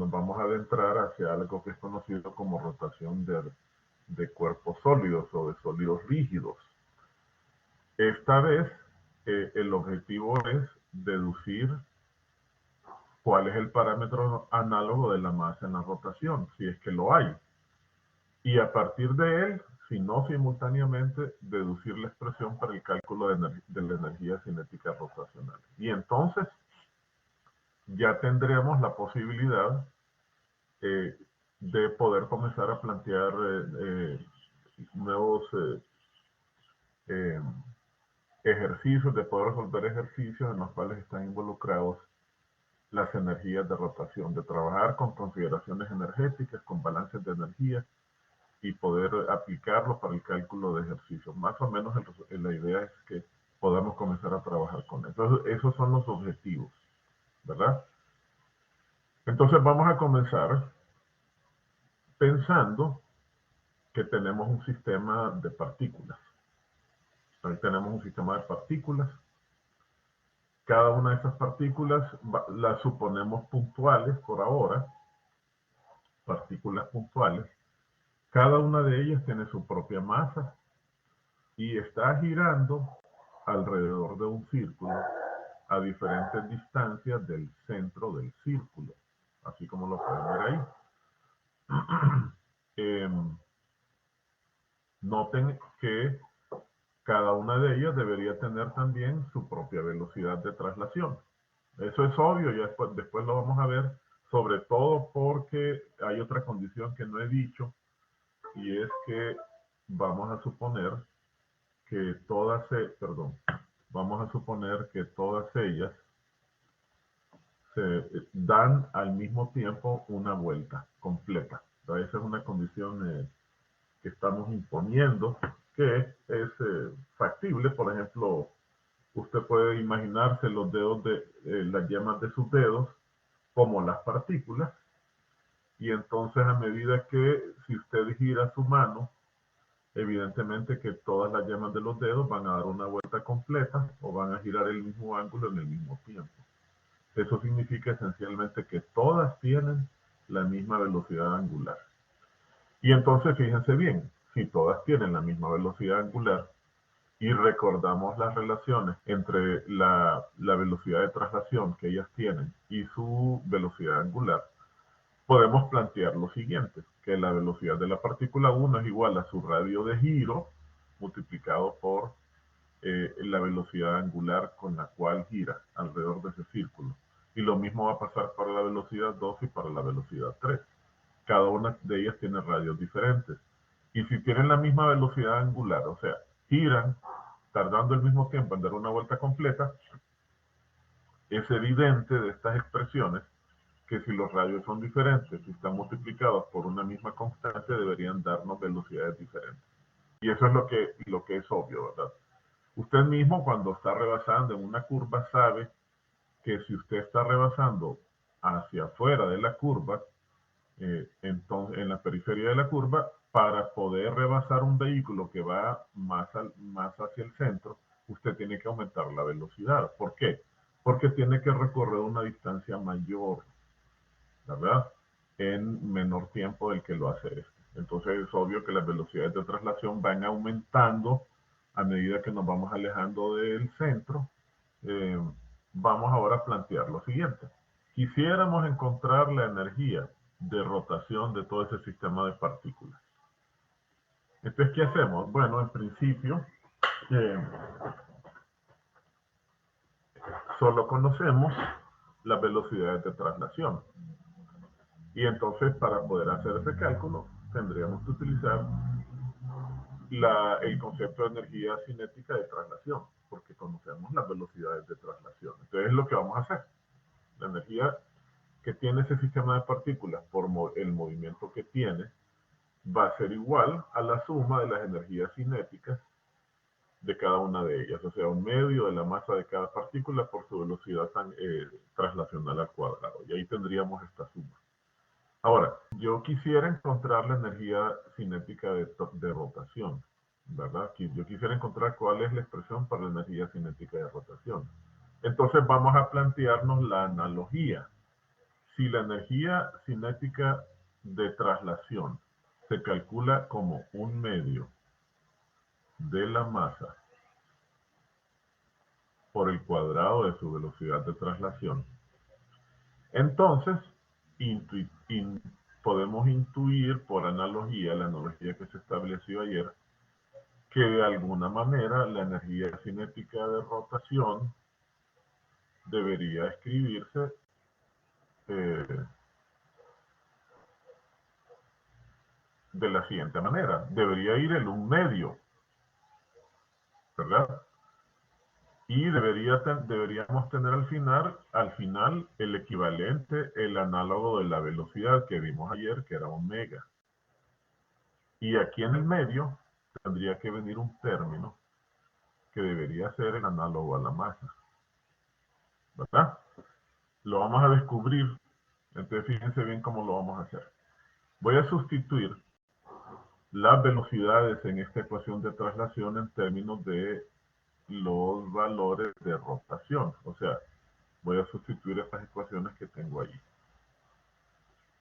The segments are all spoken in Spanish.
nos vamos a adentrar hacia algo que es conocido como rotación de cuerpos sólidos o de sólidos rígidos. Esta vez el objetivo es deducir cuál es el parámetro análogo de la masa en la rotación, si es que lo hay. Y a partir de él, si no simultáneamente, deducir la expresión para el cálculo de la energía cinética rotacional. Y entonces ya tendremos la posibilidad de poder comenzar a plantear nuevos ejercicios, de poder resolver ejercicios en los cuales están involucrados las energías de rotación, de trabajar con consideraciones energéticas, con balances de energía y poder aplicarlo para el cálculo de ejercicios. Más o menos la idea es que podamos comenzar a trabajar con eso. Entonces, esos son los objetivos, ¿verdad? Entonces vamos a comenzar pensando que tenemos un sistema de partículas. Ahí tenemos un sistema de partículas. Cada una de esas partículas las suponemos puntuales por ahora, partículas puntuales. Cada una de ellas tiene su propia masa y está girando alrededor de un círculo a diferentes distancias del centro del círculo, así como lo pueden ver ahí. Noten que cada una de ellas debería tener también su propia velocidad de traslación. Eso es obvio, ya después lo vamos a ver, sobre todo porque hay otra condición que no he dicho, y es que vamos a suponer que vamos a suponer que todas ellas se dan al mismo tiempo una vuelta completa. Esa es una condición que estamos imponiendo, que es factible. Por ejemplo, usted puede imaginarse los dedos las yemas de sus dedos como las partículas, y entonces a medida que si usted gira su mano, evidentemente que todas las yemas de los dedos van a dar una vuelta completa o van a girar el mismo ángulo en el mismo tiempo. Eso significa esencialmente que todas tienen la misma velocidad angular. Y entonces fíjense bien, si todas tienen la misma velocidad angular y recordamos las relaciones entre la velocidad de traslación que ellas tienen y su velocidad angular, podemos plantear lo siguiente, que la velocidad de la partícula 1 es igual a su radio de giro multiplicado por la velocidad angular con la cual gira alrededor de ese círculo. Y lo mismo va a pasar para la velocidad 2 y para la velocidad 3. Cada una de ellas tiene radios diferentes. Y si tienen la misma velocidad angular, o sea, giran tardando el mismo tiempo en dar una vuelta completa, es evidente de estas expresiones que si los radios son diferentes y están multiplicados por una misma constante, deberían darnos velocidades diferentes. Y eso es lo que es obvio, ¿verdad? Usted mismo, cuando está rebasando en una curva, sabe que si usted está rebasando hacia afuera de la curva, entonces en la periferia de la curva, para poder rebasar un vehículo que va más hacia el centro, usted tiene que aumentar la velocidad. ¿Por qué? Porque tiene que recorrer una distancia mayor, ¿verdad? En menor tiempo del que lo hace este. Entonces es obvio que las velocidades de traslación van aumentando a medida que nos vamos alejando del centro. Vamos ahora a plantear lo siguiente. Quisiéramos encontrar la energía de rotación de todo ese sistema de partículas. Entonces, ¿qué hacemos? Bueno, en principio, solo conocemos las velocidades de traslación. Y entonces, para poder hacer ese cálculo, tendríamos que utilizar el concepto de energía cinética de traslación, porque conocemos las velocidades de traslación. Entonces, es lo que vamos a hacer. La energía que tiene ese sistema de partículas por el movimiento que tiene va a ser igual a la suma de las energías cinéticas de cada una de ellas, o sea, un medio de la masa de cada partícula por su velocidad traslacional al cuadrado. Y ahí tendríamos esta suma. Ahora, yo quisiera encontrar la energía cinética de rotación, ¿verdad? Yo quisiera encontrar cuál es la expresión para la energía cinética de rotación. Entonces vamos a plantearnos la analogía. Si la energía cinética de traslación se calcula como un medio de la masa por el cuadrado de su velocidad de traslación, entonces podemos intuir por analogía, la analogía que se estableció ayer, que de alguna manera la energía cinética de rotación debería escribirse de la siguiente manera. Debería ir en un medio, ¿verdad? Y deberíamos tener al final el equivalente, el análogo de la velocidad que vimos ayer, que era omega. Y aquí en el medio tendría que venir un término que debería ser el análogo a la masa, ¿verdad? Lo vamos a descubrir, entonces fíjense bien cómo lo vamos a hacer. Voy a sustituir las velocidades en esta ecuación de traslación en términos de los valores de rotación. O sea, voy a sustituir estas ecuaciones que tengo allí.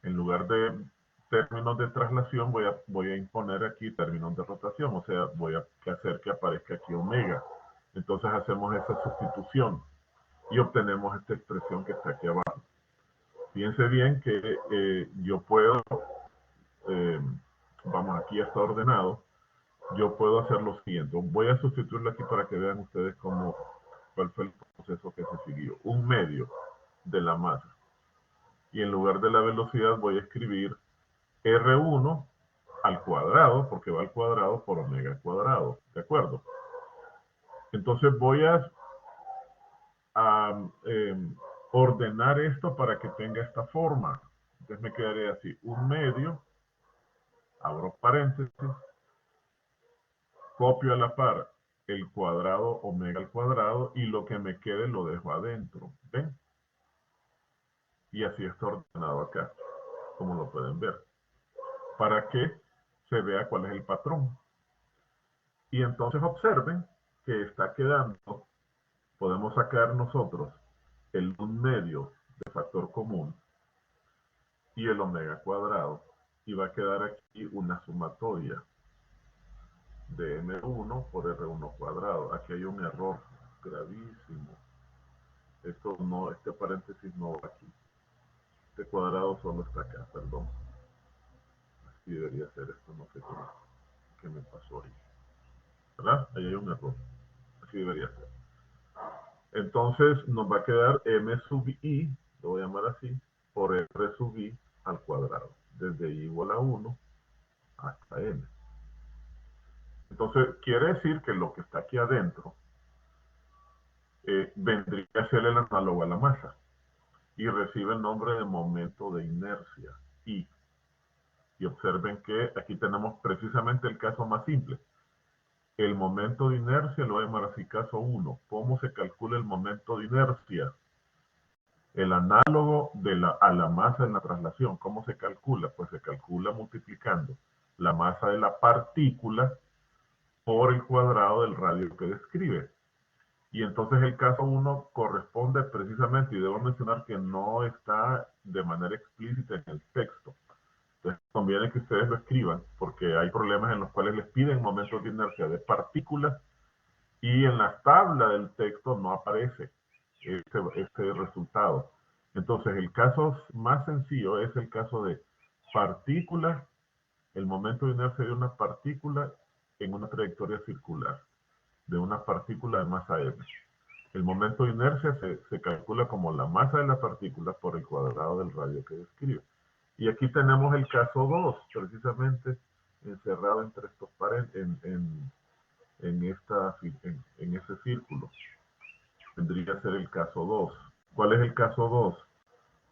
En lugar de términos de traslación, voy a imponer aquí términos de rotación. O sea, voy a hacer que aparezca aquí omega. Entonces hacemos esa sustitución y obtenemos esta expresión que está aquí abajo. Fíjense bien que yo puedo, vamos, aquí está ordenado, yo puedo hacer lo siguiente. Voy a sustituirlo aquí para que vean ustedes cuál fue el proceso que se siguió. Un medio de la masa. Y en lugar de la velocidad voy a escribir R1 al cuadrado, porque va al cuadrado por omega al cuadrado. ¿De acuerdo? Entonces voy a ordenar esto para que tenga esta forma. Entonces me quedaré así. Un medio, abro paréntesis, copio a la par el cuadrado omega al cuadrado y lo que me quede lo dejo adentro. ¿Ven? Y así está ordenado acá, como lo pueden ver, para que se vea cuál es el patrón. Y entonces observen que está quedando, podemos sacar nosotros el 1/2 de factor común y el omega cuadrado, y va a quedar aquí una sumatoria de M1 por R1 cuadrado. Aquí hay un error gravísimo. Esto no, este paréntesis no va aquí. Este cuadrado solo está acá, perdón. Así debería ser esto, no sé qué me pasó ahí. ¿Verdad? Ahí hay un error. Así debería ser. Entonces nos va a quedar M sub I, lo voy a llamar así, por R sub I al cuadrado. Desde I igual a 1 hasta N. Entonces quiere decir que lo que está aquí adentro vendría a ser el análogo a la masa. Y recibe el nombre de momento de inercia, I. Y observen que aquí tenemos precisamente el caso más simple. El momento de inercia lo voy a llamar así, caso 1. ¿Cómo se calcula el momento de inercia? El análogo a la masa en la traslación. ¿Cómo se calcula? Pues se calcula multiplicando la masa de la partícula por el cuadrado del radio que describe. Y entonces el caso 1 corresponde precisamente, y debo mencionar que no está de manera explícita en el texto. Entonces conviene que ustedes lo escriban, porque hay problemas en los cuales les piden momentos de inercia de partículas y en la tabla del texto no aparece este resultado. Entonces el caso más sencillo es el caso de partículas, el momento de inercia de una partícula en una trayectoria circular, de una partícula de masa m. El momento de inercia se calcula como la masa de la partícula por el cuadrado del radio que describe. Y aquí tenemos el caso 2, precisamente encerrado entre estos en ese círculo. Tendría que ser el caso 2. ¿Cuál es el caso 2?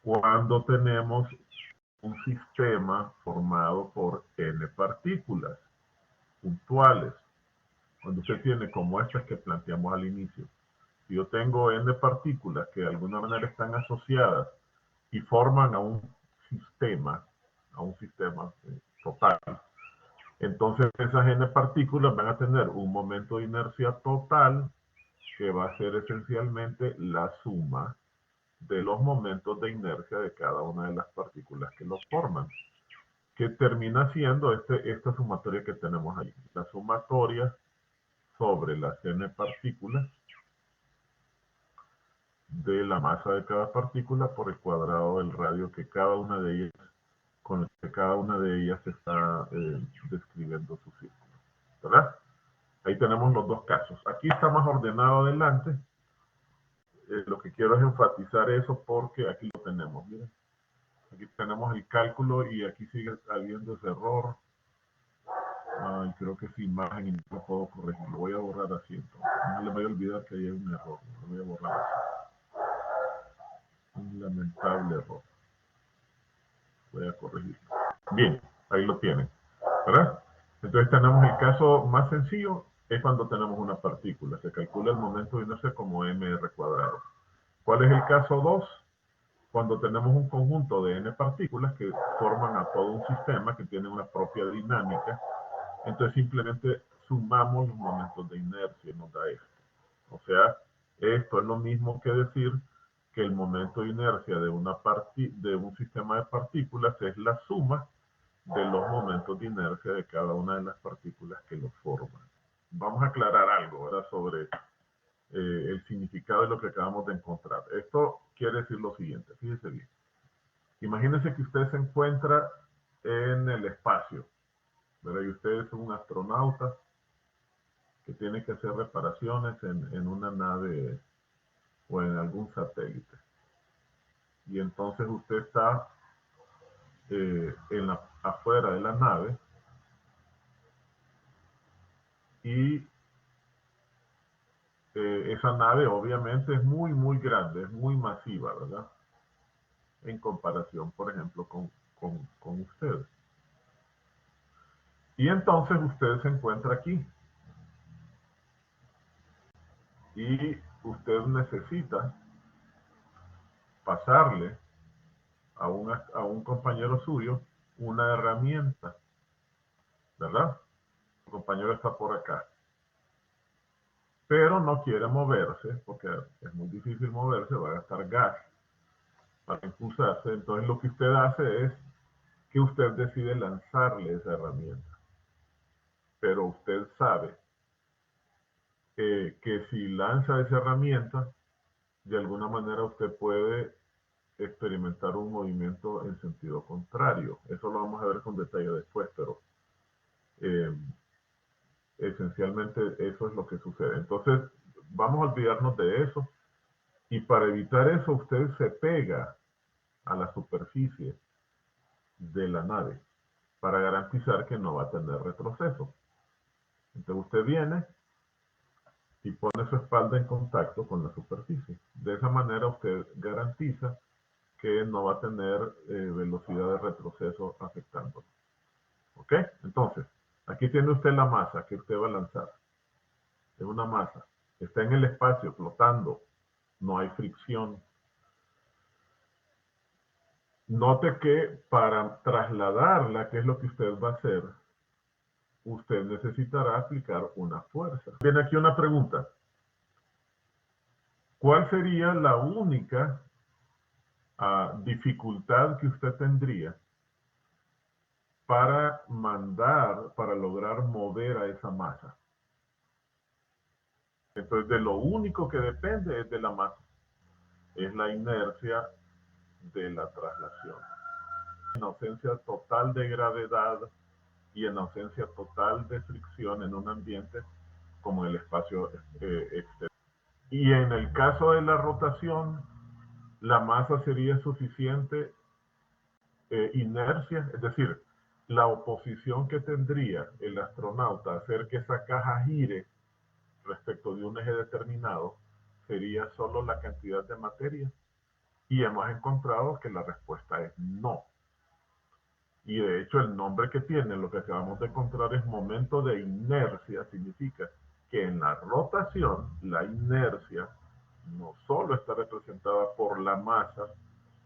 Cuando tenemos un sistema formado por n partículas puntuales. Cuando usted tiene como estas que planteamos al inicio. Si yo tengo n partículas que de alguna manera están asociadas y forman a un sistema total, entonces esas n partículas van a tener un momento de inercia total que va a ser esencialmente la suma de los momentos de inercia de cada una de las partículas que los forman, que termina siendo esta sumatoria que tenemos ahí. La sumatoria sobre las n partículas de la masa de cada partícula por el cuadrado del radio que cada una de ellas, con el que cada una de ellas está describiendo su círculo, ¿verdad? Ahí tenemos los dos casos. Aquí está más ordenado adelante. Lo que quiero es enfatizar eso porque aquí lo tenemos, miren. Aquí tenemos el cálculo y aquí sigue habiendo ese error. Ay, creo que esa imagen y no lo puedo corregir. Lo voy a borrar así entonces. No le voy a olvidar que hay un error. Lo voy a borrar así. Un lamentable error. Voy a corregirlo. Bien, ahí lo tienen, ¿verdad? Entonces tenemos el caso más sencillo, es cuando tenemos una partícula. Se calcula el momento de inercia como mr cuadrado. ¿Cuál es el caso 2? Cuando tenemos un conjunto de n partículas que forman a todo un sistema que tiene una propia dinámica, entonces simplemente sumamos los momentos de inercia y nos da esto. O sea, esto es lo mismo que decir que el momento de inercia de un sistema de partículas es la suma de los momentos de inercia de cada una de las partículas que lo forman. Vamos a aclarar algo, ¿verdad?, sobre el significado de lo que acabamos de encontrar. Esto quiere decir lo siguiente, fíjese bien. Imagínense que usted se encuentra en el espacio, ¿verdad? Y usted es un astronauta que tiene que hacer reparaciones en una nave o en algún satélite. Y entonces usted está afuera de la nave y esa nave obviamente es muy, muy grande, es muy masiva, ¿verdad? En comparación, por ejemplo, con usted. Y entonces usted se encuentra aquí y usted necesita pasarle a un compañero suyo una herramienta, ¿verdad? El compañero está por acá, pero no quiere moverse porque es muy difícil moverse, va a gastar gas para impulsarse. Entonces lo que usted hace es que usted decide lanzarle esa herramienta, pero usted sabe que si lanza esa herramienta, de alguna manera usted puede experimentar un movimiento en sentido contrario. Eso lo vamos a ver con detalle después, pero eh, esencialmente eso es lo que sucede. Entonces, vamos a olvidarnos de eso y para evitar eso usted se pega a la superficie de la nave para garantizar que no va a tener retroceso. Entonces usted viene y pone su espalda en contacto con la superficie. De esa manera usted garantiza que no va a tener velocidad de retroceso afectándolo. ¿Ok? Entonces, aquí tiene usted la masa que usted va a lanzar. Es una masa. Está en el espacio flotando. No hay fricción. Note que para trasladarla, que es lo que usted va a hacer, usted necesitará aplicar una fuerza. Viene aquí una pregunta. ¿Cuál sería la única dificultad que usted tendría para para lograr mover a esa masa? Entonces, de lo único que depende es de la masa, es la inercia de la traslación. En ausencia total de gravedad y en ausencia total de fricción en un ambiente como el espacio exterior. Y en el caso de la rotación, la masa sería suficiente inercia, es decir, la oposición que tendría el astronauta a hacer que esa caja gire respecto de un eje determinado sería solo la cantidad de materia. Y hemos encontrado que la respuesta es no. Y de hecho el nombre que tiene, lo que acabamos de encontrar, es momento de inercia. Significa que en la rotación, la inercia no solo está representada por la masa,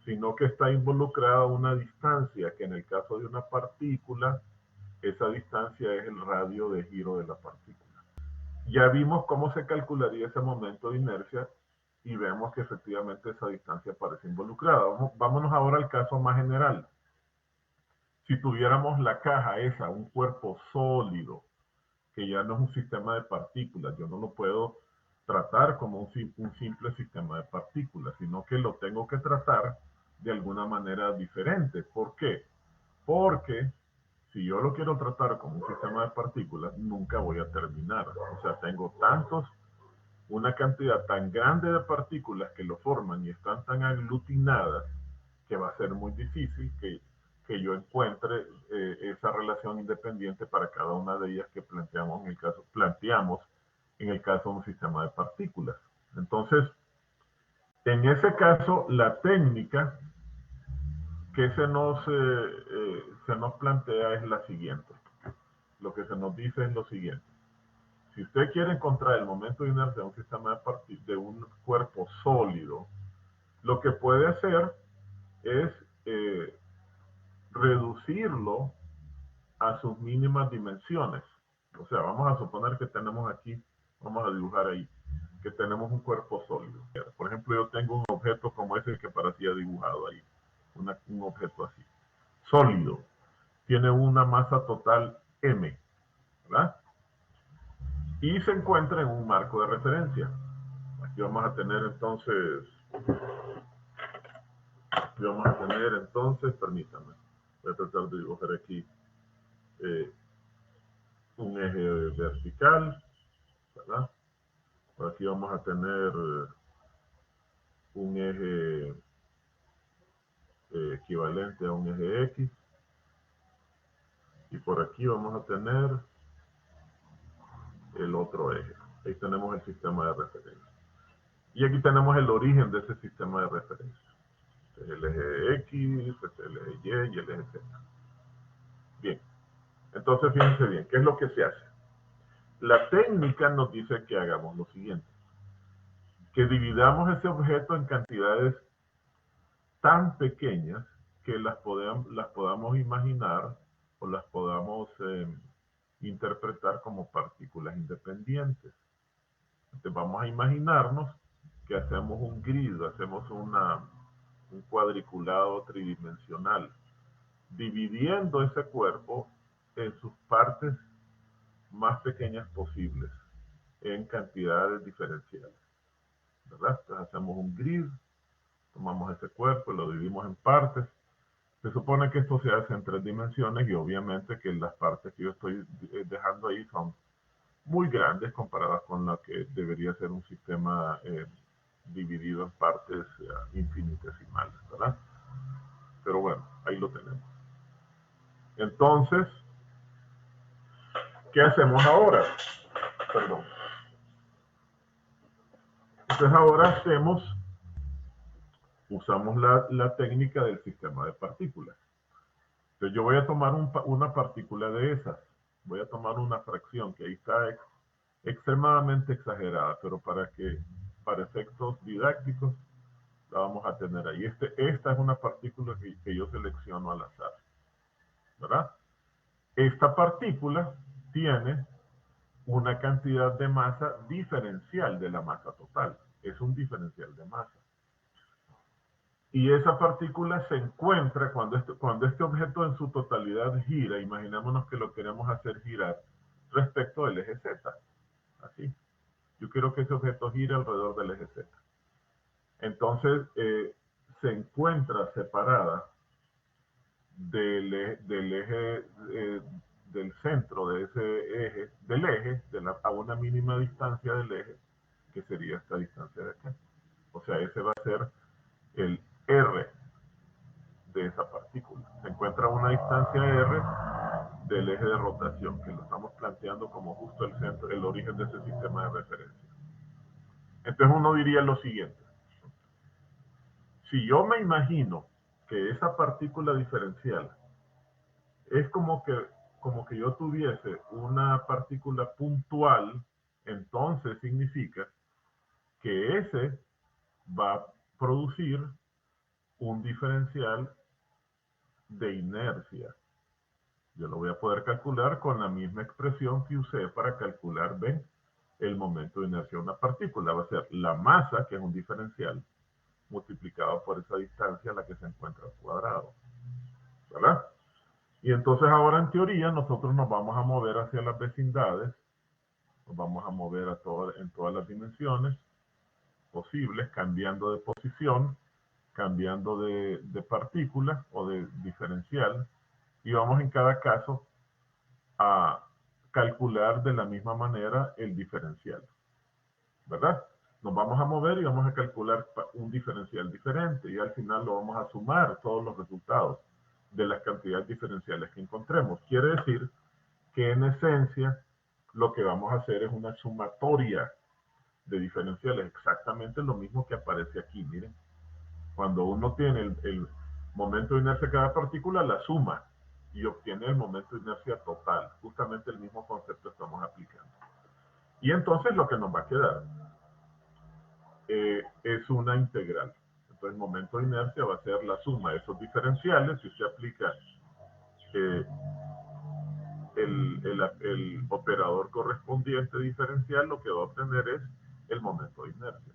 sino que está involucrada una distancia, que en el caso de una partícula, esa distancia es el radio de giro de la partícula. Ya vimos cómo se calcularía ese momento de inercia y vemos que efectivamente esa distancia aparece involucrada. Vámonos ahora al caso más general. Si tuviéramos la caja esa, un cuerpo sólido, que ya no es un sistema de partículas, yo no lo puedo tratar como un simple sistema de partículas, sino que lo tengo que tratar de alguna manera diferente. ¿Por qué? Porque si yo lo quiero tratar como un sistema de partículas, nunca voy a terminar. O sea, tengo una cantidad tan grande de partículas que lo forman y están tan aglutinadas que va a ser muy difícil que yo encuentre esa relación independiente para cada una de ellas que planteamos en el caso de un sistema de partículas. Entonces, en ese caso, la técnica que se nos plantea es la siguiente. Lo que se nos dice es lo siguiente. Si usted quiere encontrar el momento de inercia de un sistema de un cuerpo sólido, lo que puede hacer es eh, reducirlo a sus mínimas dimensiones. O sea, vamos a suponer que tenemos aquí, vamos a dibujar ahí, que tenemos un cuerpo sólido. Por ejemplo, yo tengo un objeto como ese que parecía dibujado ahí, un objeto así, sólido. Tiene una masa total m, ¿verdad? Y se encuentra en un marco de referencia. Aquí vamos a tener entonces, permítanme, voy a tratar de dibujar aquí eh, un eje vertical, ¿verdad? Por aquí vamos a tener un eje equivalente a un eje X, y por aquí vamos a tener el otro eje. Ahí tenemos el sistema de referencia. Y aquí tenemos el origen de ese sistema de referencia. Este es el eje X, este es el eje Y y el eje Z. Bien, entonces fíjense bien, ¿qué es lo que se hace? La técnica nos dice que hagamos lo siguiente, que dividamos ese objeto en cantidades tan pequeñas que las podamos imaginar o las podamos interpretar como partículas independientes. Entonces vamos a imaginarnos que hacemos un grid, hacemos un cuadriculado tridimensional, dividiendo ese cuerpo en sus partes más pequeñas posibles, en cantidades diferenciales, ¿verdad? Entonces hacemos un grid, tomamos ese cuerpo y lo dividimos en partes. Se supone que esto se hace en 3 dimensiones y obviamente que las partes que yo estoy dejando ahí son muy grandes comparadas con lo que debería ser un sistema dividido en partes infinitesimales, ¿verdad? Pero bueno, ahí lo tenemos. Entonces, ¿qué hacemos ahora? Perdón. Entonces ahora usamos la técnica del sistema de partículas. Entonces yo voy a tomar una partícula de esas, voy a tomar una fracción que ahí está extremadamente exagerada, pero para efectos didácticos la vamos a tener ahí. Esta es una partícula que yo selecciono al azar, ¿verdad? Esta partícula tiene una cantidad de masa diferencial de la masa total. Es un diferencial de masa. Y esa partícula se encuentra cuando este objeto en su totalidad gira, imaginémonos que lo queremos hacer girar respecto del eje Z. Así. Yo quiero que ese objeto gire alrededor del eje Z. Entonces, se encuentra separada del centro de ese eje, a una mínima distancia del eje, que sería esta distancia de acá. O sea, ese va a ser el R de esa partícula. Se encuentra a una distancia R del eje de rotación, que lo estamos planteando como justo el centro, el origen de ese sistema de referencia. Entonces uno diría lo siguiente: si yo me imagino que esa partícula diferencial es como que yo tuviese una partícula puntual, entonces significa que ese va a producir un diferencial de inercia. Yo lo voy a poder calcular con la misma expresión que usé para calcular, ¿ven? el momento de inercia de una partícula. Va a ser la masa, que es un diferencial, multiplicado por esa distancia a la que se encuentra al cuadrado, ¿verdad? Y entonces ahora en teoría nosotros nos vamos a mover hacia las vecindades, nos vamos a mover en todas las dimensiones posibles, cambiando de posición, cambiando de partícula o de diferencial, y vamos en cada caso a calcular de la misma manera el diferencial, ¿verdad? Nos vamos a mover y vamos a calcular un diferencial diferente y al final lo vamos a sumar todos los resultados de las cantidades diferenciales que encontremos. Quiere decir que en esencia lo que vamos a hacer es una sumatoria de diferenciales, exactamente lo mismo que aparece aquí, miren. Cuando uno tiene el momento de inercia de cada partícula, la suma y obtiene el momento de inercia total. Justamente el mismo concepto estamos aplicando. Y entonces lo que nos va a quedar es una integral. Entonces el momento de inercia va a ser la suma de esos diferenciales. Si usted aplica eh, el operador correspondiente diferencial, lo que va a obtener es el momento de inercia.